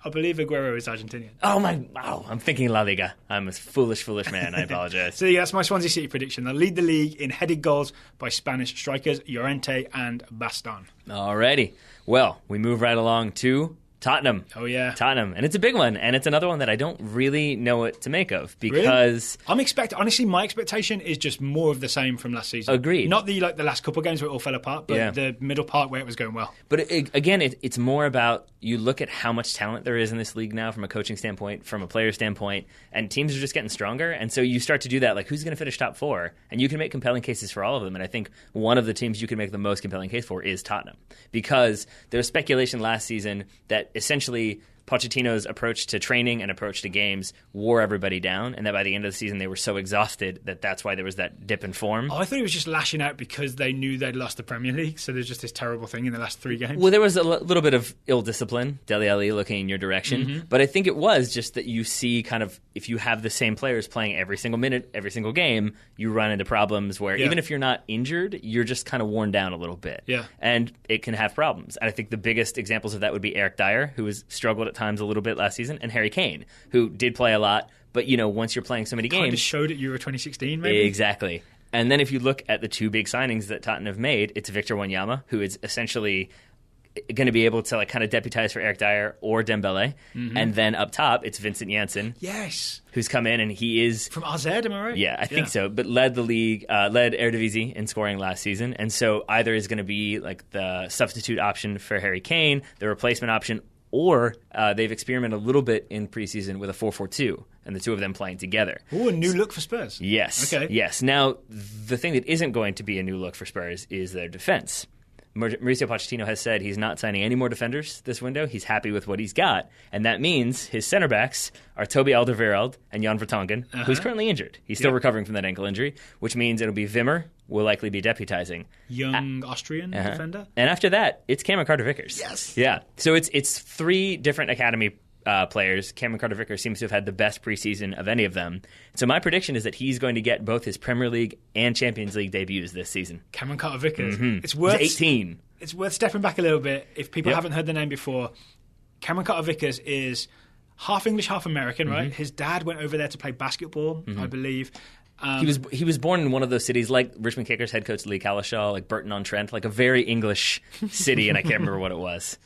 I believe Aguero is Argentinian. I'm thinking La Liga. I'm a foolish man. I apologize. So that's my Swansea City prediction. They'll lead the league in headed goals by Spanish strikers Llorente and Baston. Alrighty. Well, we move right along to Tottenham. Oh, yeah. Tottenham. And it's a big one. And it's another one that I don't really know what to make of because... Really? Honestly, my expectation is just more of the same from last season. Agreed. Not the last couple of games where it all fell apart, but the middle part where it was going well. But it's more about you look at how much talent there is in this league now from a coaching standpoint, from a player standpoint, and teams are just getting stronger. And so you start to do that, like who's going to finish top 4? And you can make compelling cases for all of them. And I think one of the teams you can make the most compelling case for is Tottenham. Because there was speculation last season that essentially Pochettino's approach to training and approach to games wore everybody down, and that by the end of the season they were so exhausted that that's why there was that dip in form. Oh, I thought he was just lashing out because they knew they'd lost the Premier League, so there's just this terrible thing in the last 3 games. Well, there was a little bit of ill discipline, Dele Alli looking in your direction, but I think it was just that you see kind of if you have the same players playing every single minute, every single game, you run into problems where even if you're not injured, you're just kind of worn down a little bit. Yeah. And it can have problems. And I think the biggest examples of that would be Eric Dyer, who has struggled at times a little bit last season, and Harry Kane, who did play a lot, but once you're playing so many games... Kind of showed at Euro 2016, maybe? Exactly. And then if you look at the 2 big signings that Tottenham have made, it's Victor Wanyama, who is essentially going to be able to kind of deputize for Eric Dyer or Dembele. And then up top, it's Vincent Janssen. Yes. Who's come in, and he is... From AZ, am I right? Yeah, I think so. But led the league, led Eredivisie in scoring last season. And so either is going to be like the substitute option for Harry Kane, the replacement option, or they've experimented a little bit in preseason with a 4-4-2, and the 2 of them playing together. Oh, a new look for Spurs. Yes. Okay. Yes. Now, the thing that isn't going to be a new look for Spurs is their defense. Mauricio Pochettino has said he's not signing any more defenders this window. He's happy with what he's got, and that means his center backs are Toby Alderweireld and Jan Vertonghen, who's currently injured. He's still recovering from that ankle injury, which means it'll be Wimmer will likely be deputizing. Young Austrian defender. And after that, it's Cameron Carter-Vickers. Yes. Yeah. So it's 3 different academy players. Cameron Carter-Vickers seems to have had the best preseason of any of them. So my prediction is that he's going to get both his Premier League and Champions League debuts this season. Cameron Carter-Vickers. He's 18. It's worth stepping back a little bit. If people haven't heard the name before, Cameron Carter-Vickers is half English, half American, right? His dad went over there to play basketball, I believe. He was born in one of those cities like Richmond Kickers head coach Lee Calishaw, like Burton-on-Trent, like a very English city, and I can't remember what it was.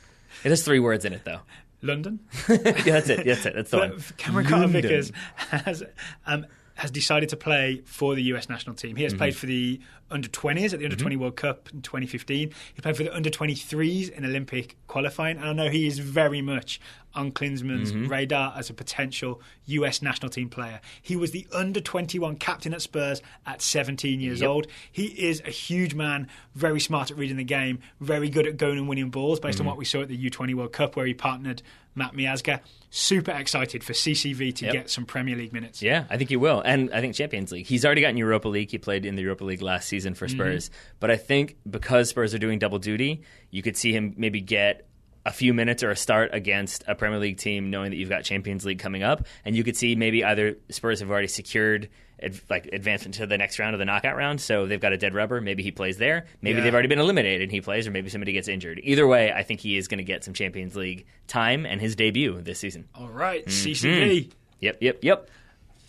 It has 3 words in it, though. London? Yeah, that's it. That's the one. Cameron Carter-Vickers has decided to play for the US national team. He has played for the under-20s at the Under-20 World Cup in 2015. He played for the Under-23s in Olympic qualifying. And I know he is very much on Klinsmann's radar as a potential US national team player. He was the Under-21 captain at Spurs at 17 years old. He is a huge man, very smart at reading the game, very good at going and winning balls based on what we saw at the U20 World Cup where he partnered Matt Miazga. Super excited for CCV to get some Premier League minutes. Yeah, I think he will. And I think Champions League. He's already gotten Europa League. He played in the Europa League last season for Spurs. But I think because Spurs are doing double duty, you could see him maybe get a few minutes or a start against a Premier League team knowing that you've got Champions League coming up. And you could see maybe either Spurs have already secured advancement to the next round of the knockout round, so they've got a dead rubber. Maybe he plays there. Maybe they've already been eliminated and he plays, or maybe somebody gets injured. Either way, I think he is going to get some Champions League time and his debut this season. All right, CCV. Yep.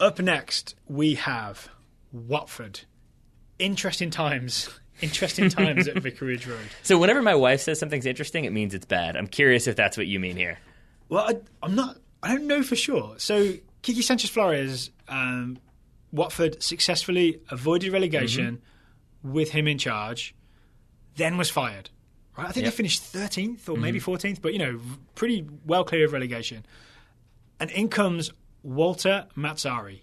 Up next, we have Watford. Interesting times at Vicarage Road. So whenever my wife says something's interesting, it means it's bad. I'm curious if that's what you mean here. Well, I don't know for sure. So Kiki Sanchez-Flores, Watford successfully avoided relegation with him in charge, then was fired. Right? I think they finished 13th or maybe 14th, but pretty well clear of relegation. And in comes Walter Mazzarri.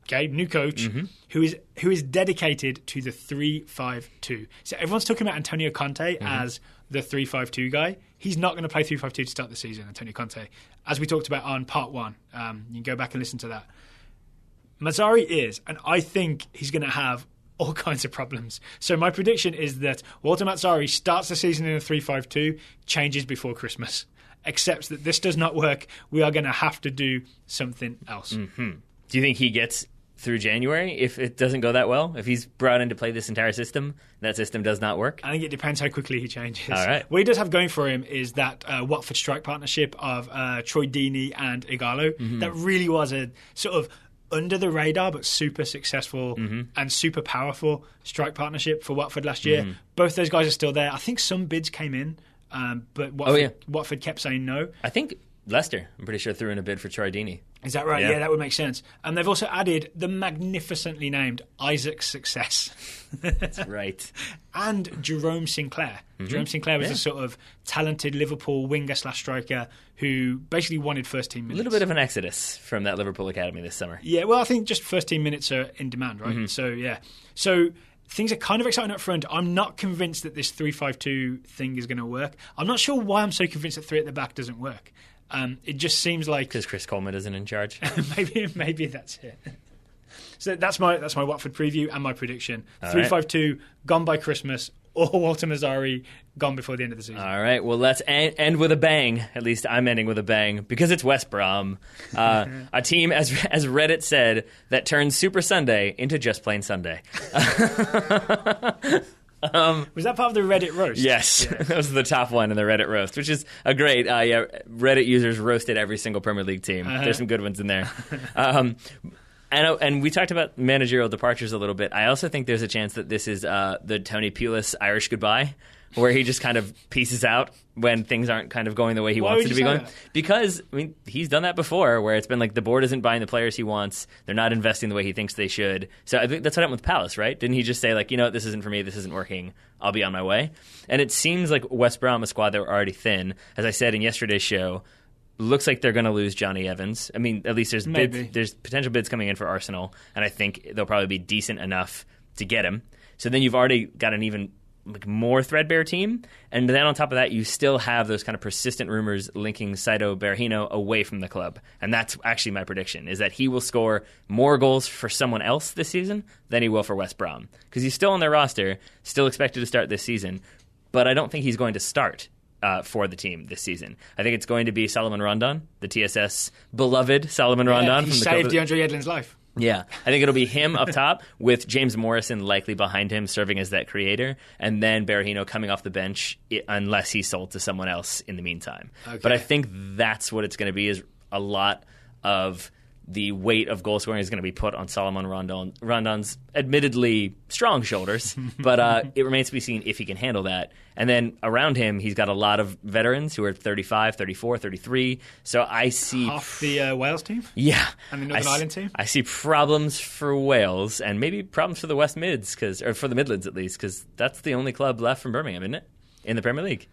Okay, new coach who is dedicated to the 3-5-2. So everyone's talking about Antonio Conte as the 3-5-2 guy. He's not going to play 3-5-2 to start the season, Antonio Conte, as we talked about on part 1. You can go back and listen to that. Mazzarri is, and I think he's going to have all kinds of problems. So my prediction is that Walter Mazzarri starts the season in a 3-5-2, changes before Christmas, accepts that this does not work. We are going to have to do something else. Do you think he gets through January if it doesn't go that well? If he's brought in to play this entire system, that system does not work? I think it depends how quickly he changes. All right. What he does have going for him is that Watford strike partnership of Troy Deeney and Igalo. That really was a sort of under the radar but super successful and super powerful strike partnership for Watford last year. Both those guys are still there. I think some bids came in but Watford kept saying no. I think Leicester, I'm pretty sure, threw in a bid for Troy Deeney. Is that right? Yeah, that would make sense. And they've also added the magnificently named Isaac Success. That's right. And Jerome Sinclair. Jerome Sinclair was a sort of talented Liverpool winger/striker who basically wanted first-team minutes. A little bit of an exodus from that Liverpool academy this summer. Yeah, well, I think just first-team minutes are in demand, right? So, yeah. So things are kind of exciting up front. I'm not convinced that this 3-5-2 thing is going to work. I'm not sure why I'm so convinced that 3 at the back doesn't work. It just seems like because Chris Coleman isn't in charge. maybe that's it. So that's my Watford preview and my prediction. 3-5-2 gone by Christmas, or Walter Mazzari gone before the end of the season. All right. Well, let's end with a bang. At least I'm ending with a bang because it's West Brom, a team, as Reddit said, that turns Super Sunday into just plain Sunday. Was that part of the Reddit roast? Yes, that was the top one in the Reddit roast, which is a great. Reddit users roasted every single Premier League team. There's some good ones in there. And we talked about managerial departures a little bit. I also think there's a chance that this is the Tony Pulis Irish goodbye, where he just kind of pieces out when things aren't kind of going the way he wants it to be going. Because, I mean, he's done that before, where it's been like the board isn't buying the players he wants, they're not investing the way he thinks they should. So I think that's what happened with Palace, right? Didn't he just say, like, you know what, this isn't for me, this isn't working, I'll be on my way? And it seems like West Brom, a squad that were already thin, as I said in yesterday's show, looks like they're going to lose Johnny Evans. I mean, at least there's potential bids coming in for Arsenal, and I think they'll probably be decent enough to get him. So then you've already got an even more threadbare team, and then on top of that, you still have those kind of persistent rumors linking Saido Berahino away from the club. And that's actually my prediction, is that he will score more goals for someone else this season than he will for West Brom. Because he's still on their roster, still expected to start this season, but I don't think he's going to start for the team this season. I think it's going to be Salomon Rondon, the TSS beloved Salomon Rondon. He saved DeAndre Yedlin's life. Yeah, I think it'll be him up top with James Morrison likely behind him serving as that creator, and then Berahino coming off the bench unless he's sold to someone else in the meantime. Okay. But I think that's what it's going to be, is a lot of the weight of goal scoring is going to be put on Salomon Rondon's admittedly strong shoulders, but it remains to be seen if he can handle that. And then around him, he's got a lot of veterans who are 35, 34, 33. So I see... Half the Wales team? Yeah. And the Northern Ireland team? I see problems for Wales, and maybe problems for the West Mids, or for the Midlands at least, because that's the only club left from Birmingham, isn't it? In the Premier League.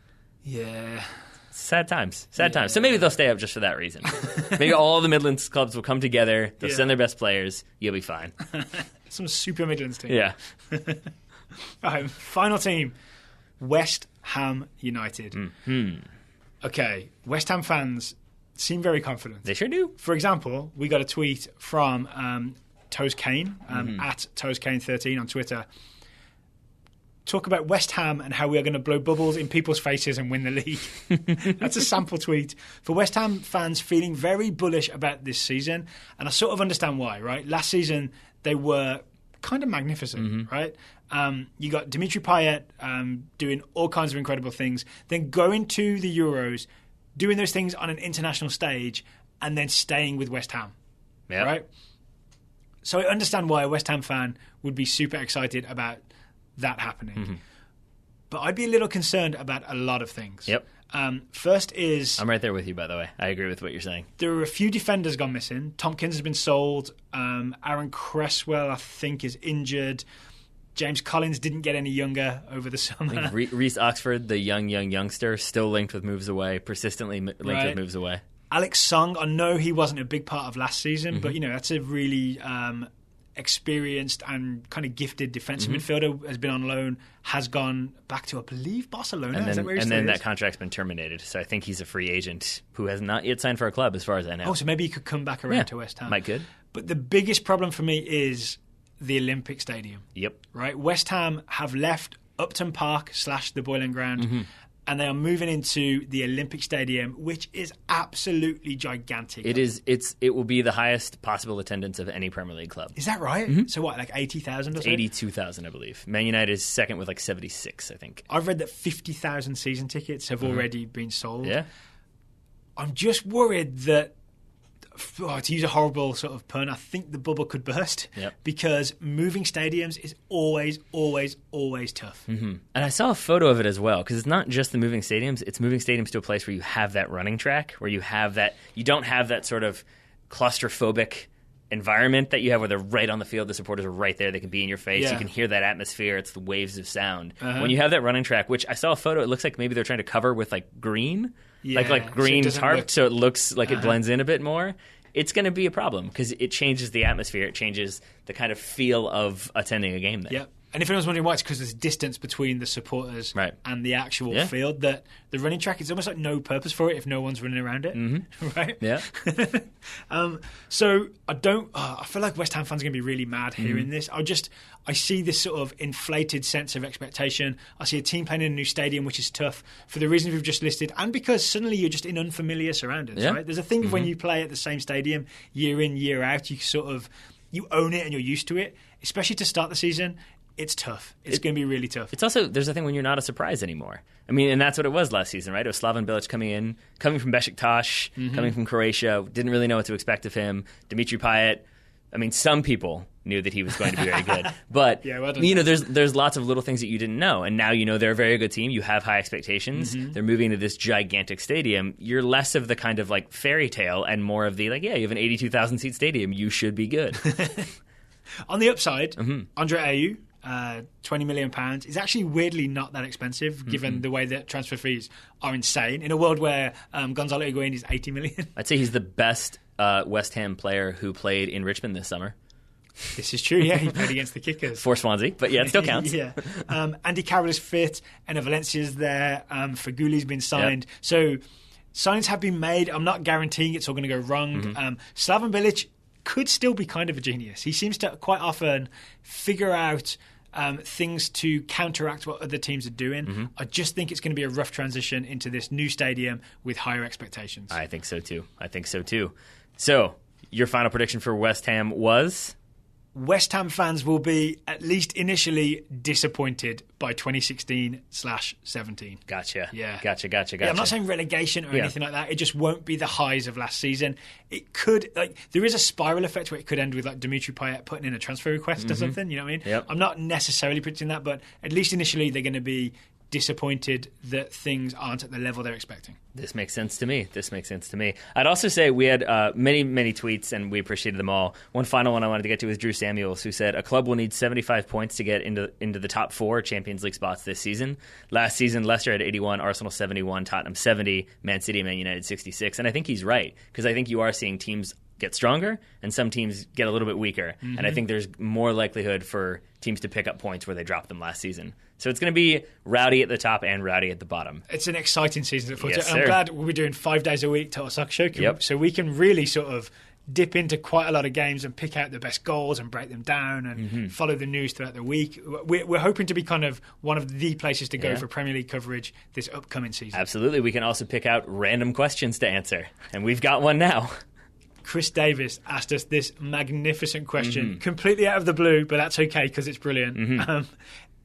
Yeah. Sad times. So maybe they'll stay up just for that reason. Maybe all the Midlands clubs will come together. They'll send their best players. You'll be fine. Some super Midlands team. Yeah. All right, final team. West Ham United. Mm-hmm. Okay, West Ham fans seem very confident. They sure do. For example, we got a tweet from Toes Kane, at ToesKane13 on Twitter. Talk about West Ham and how we are going to blow bubbles in people's faces and win the league. That's a sample tweet for West Ham fans feeling very bullish about this season. And I sort of understand why, right? Last season, they were kind of magnificent, right? You got Dimitri Payet doing all kinds of incredible things, then going to the Euros, doing those things on an international stage, and then staying with West Ham, right? So I understand why a West Ham fan would be super excited about that happening. But I'd be a little concerned about a lot of things. First is... I'm right there with you, by the way. I agree with what you're saying. There are a few defenders gone missing. Tompkins has been sold. Aaron Cresswell, I think, is injured. James Collins didn't get any younger over the summer. Reece Oxford, the youngster, still linked with moves away, persistently linked with moves away. Alex Song, I know he wasn't a big part of last season, but that's a really experienced and kind of gifted defensive midfielder, has been on loan, has gone back to, I believe, Barcelona. And then that contract's been terminated, so I think he's a free agent who has not yet signed for a club, as far as I know. Oh, so maybe he could come back around to West Ham. Might could. But the biggest problem for me is the Olympic Stadium. Right? West Ham have left Upton Park / the Boiling Ground, and they are moving into the Olympic Stadium, which is absolutely gigantic. It will be the highest possible attendance of any Premier League club. Is that right? So what, like 80,000 or so? 82,000, I believe. Man United is second with like 76, I think. I've read that 50,000 season tickets have already been sold. Yeah. I'm just worried that to use a horrible sort of pun, I think the bubble could burst because moving stadiums is always, always, always tough. Mm-hmm. And I saw a photo of it as well, because it's not just the moving stadiums, it's moving stadiums to a place where you have that running track, where you don't have that sort of claustrophobic environment that you have where they're right on the field, the supporters are right there, they can be in your face, you can hear that atmosphere, it's the waves of sound. When you have that running track, which I saw a photo, it looks like maybe they're trying to cover with like green, like green tarp, so it looks like it blends in a bit more. It's going to be a problem because it changes the atmosphere, it changes the kind of feel of attending a game there. Yep. And if anyone's wondering why, it's because there's distance between the supporters and the actual field, that the running track is almost like no purpose for it if no one's running around it. Right? Yeah. So I feel like West Ham fans are going to be really mad hearing this. I see this sort of inflated sense of expectation. I see a team playing in a new stadium, which is tough for the reasons we've just listed, and because suddenly you're just in unfamiliar surroundings, right? There's a thing when you play at the same stadium year in, year out, you own it and you're used to it, especially to start the season. It's tough. It's going to be really tough. It's also, there's a thing when you're not a surprise anymore. I mean, and that's what it was last season, right? It was Slaven Bilic coming from Besiktas, coming from Croatia, didn't really know what to expect of him. Dimitri Payet, I mean, some people knew that he was going to be very good. But, there's lots of little things that you didn't know. And now you know they're a very good team. You have high expectations. They're moving to this gigantic stadium. You're less of the kind of like fairy tale and more of the you have an 82,000 seat stadium. You should be good. On the upside, Andre Ayew, £20 million is actually weirdly not that expensive given the way that transfer fees are insane in a world where Gonzalo Higuain is $80 million. I'd say he's the best West Ham player who played in Richmond this summer. This is true, yeah. He played against the Kickers. For Swansea, but yeah, it still counts. Andy Carroll is fit, Enna Valencia's there, Fagouli's been signed. So signings have been made. I'm not guaranteeing it's all going to go wrong. Slaven Bilic could still be kind of a genius. He seems to quite often figure out things to counteract what other teams are doing. I just think it's going to be a rough transition into this new stadium with higher expectations. I think so too. So, your final prediction for West Ham was? West Ham fans will be, at least initially, disappointed by 2016/17. Gotcha. Yeah. Gotcha. Yeah, I'm not saying relegation or anything like that. It just won't be the highs of last season. It could, there is a spiral effect where it could end with Dimitri Payet putting in a transfer request or something. You know what I mean? Yep. I'm not necessarily predicting that, but at least initially they're going to be disappointed that things aren't at the level they're expecting. This makes sense to me. I'd also say we had many, many tweets, and we appreciated them all. One final one I wanted to get to is Drew Samuels, who said, a club will need 75 points to get into the top 4 Champions League spots this season. Last season, Leicester had 81, Arsenal 71, Tottenham 70, Man City and Man United 66. And I think he's right, because I think you are seeing teams get stronger and some teams get a little bit weaker. And I think there's more likelihood for teams to pick up points where they dropped them last season. So it's going to be rowdy at the top and rowdy at the bottom. It's an exciting season to football. Yes, I'm glad we'll be doing 5 days a week Total Soccer Show, so we can really sort of dip into quite a lot of games and pick out the best goals and break them down and follow the news throughout the week. We're hoping to be kind of one of the places to go for Premier League coverage this upcoming season. Absolutely. We can also pick out random questions to answer, and we've got one now. Chris Davis asked us this magnificent question, completely out of the blue, but that's okay because it's brilliant.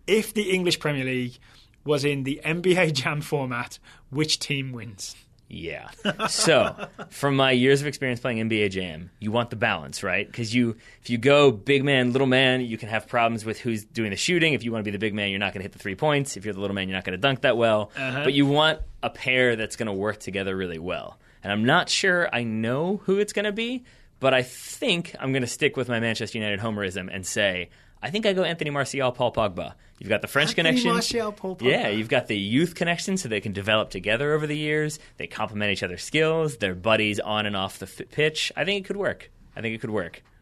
If the English Premier League was in the NBA Jam format, which team wins? Yeah. So, from my years of experience playing NBA Jam, you want the balance, right? Because if you go big man, little man, you can have problems with who's doing the shooting. If you want to be the big man, you're not going to hit the 3 points. If you're the little man, you're not going to dunk that well. But you want a pair that's going to work together really well. And I'm not sure I know who it's going to be, but I think I'm going to stick with my Manchester United homerism and say, I think I go Anthony Martial, Paul Pogba. You've got the French connection. Martial, Paul Pogba. Yeah, you've got the youth connection so they can develop together over the years. They complement each other's skills. They're buddies on and off the pitch. I think it could work.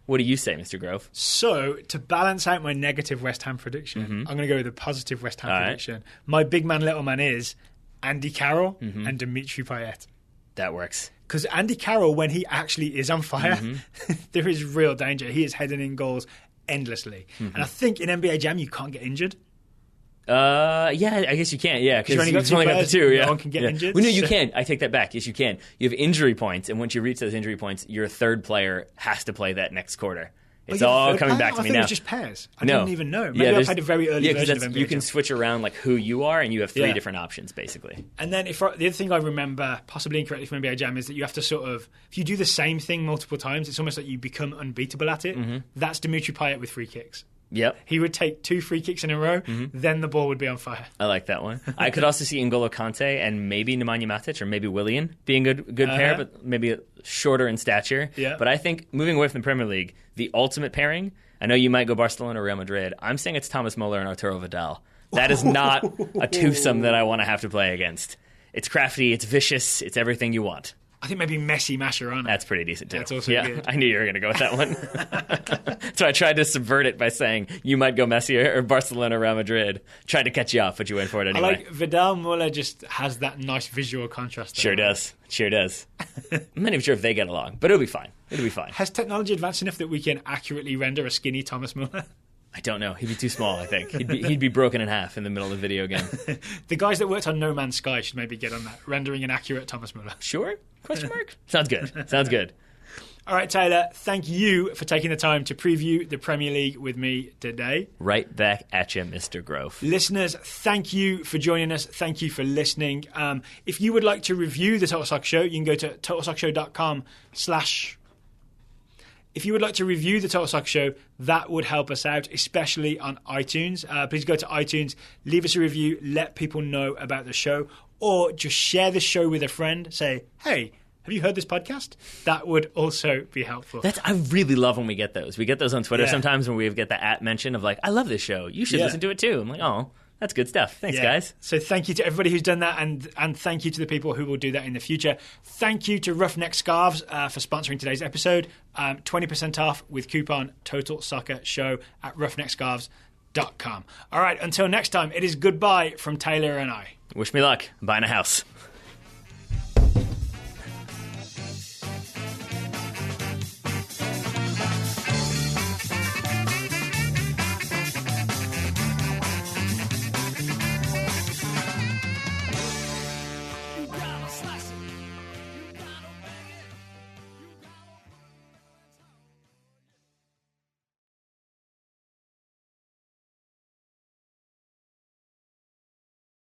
What do you say, Mr. Grove? So, to balance out my negative West Ham prediction, I'm going to go with a positive West Ham prediction. My big man, little man is Andy Carroll and Dimitri Payet. That works. Because Andy Carroll, when he actually is on fire, there is real danger. He is heading in goals endlessly. And I think in NBA Jam, you can't get injured. Yeah, I guess you can't. Yeah, because you've only got the 2. Yeah, no one can get injured. Well, no, you can. I take that back. Yes, you can. You have injury points, and once you reach those injury points, your third player has to play that next quarter. It's all coming back to I me think now. It was just pairs. I didn't even know. Maybe I there's- played a very early version of NBA you can Jam. switch around like who you are, and you have 3 different options basically. And then the other thing I remember, possibly incorrectly from NBA Jam, is that you have to sort of, if you do the same thing multiple times, it's almost like you become unbeatable at it. That's Dimitri Payet with free kicks. Yep. He would take 2 free kicks in a row, then the ball would be on fire. I like that one. I could also see N'Golo Kante and maybe Nemanja Matic or maybe Willian being a good pair, but maybe shorter in stature. Yeah. But I think moving away from the Premier League, the ultimate pairing, I know you might go Barcelona or Real Madrid. I'm saying it's Thomas Muller and Arturo Vidal. That is not a twosome that I want to have to play against. It's crafty, it's vicious, it's everything you want. I think maybe Messi, Mascherano. That's pretty decent, too. That's also good. I knew you were going to go with that one. So I tried to subvert it by saying you might go Messi or Barcelona or Real Madrid. Tried to catch you off, but you went for it anyway. I like Vidal. Muller just has that nice visual contrast. Sure does. I'm not even sure if they get along, but it'll be fine. Has technology advanced enough that we can accurately render a skinny Thomas Muller? I don't know. He'd be too small, I think. He'd be broken in half in the middle of the video game. The guys that worked on No Man's Sky should maybe get on that, rendering an accurate Thomas Muller. Sure? Question mark? Sounds good. All right, Taylor, thank you for taking the time to preview the Premier League with me today. Right back at you, Mr. Grove. Listeners, thank you for joining us. Thank you for listening. If you would like to review the Total Soccer Show, you can go to totalsoccershow.com/ If you would like to review the Total Soccer Show, that would help us out, especially on iTunes. Please go to iTunes, leave us a review, let people know about the show, or just share the show with a friend. Say, hey, have you heard this podcast? That would also be helpful. I really love when we get those. We get those on Twitter sometimes when we get the @ mention of like, I love this show. You should listen to it too. I'm like, oh, that's good stuff. Thanks, guys. So thank you to everybody who's done that, and thank you to the people who will do that in the future. Thank you to Roughneck Scarves for sponsoring today's episode. 20% off with coupon Total Soccer Show at roughneckscarves.com. All right, until next time, it is goodbye from Taylor and I. Wish me luck. I'm buying a house. You gotta slice it.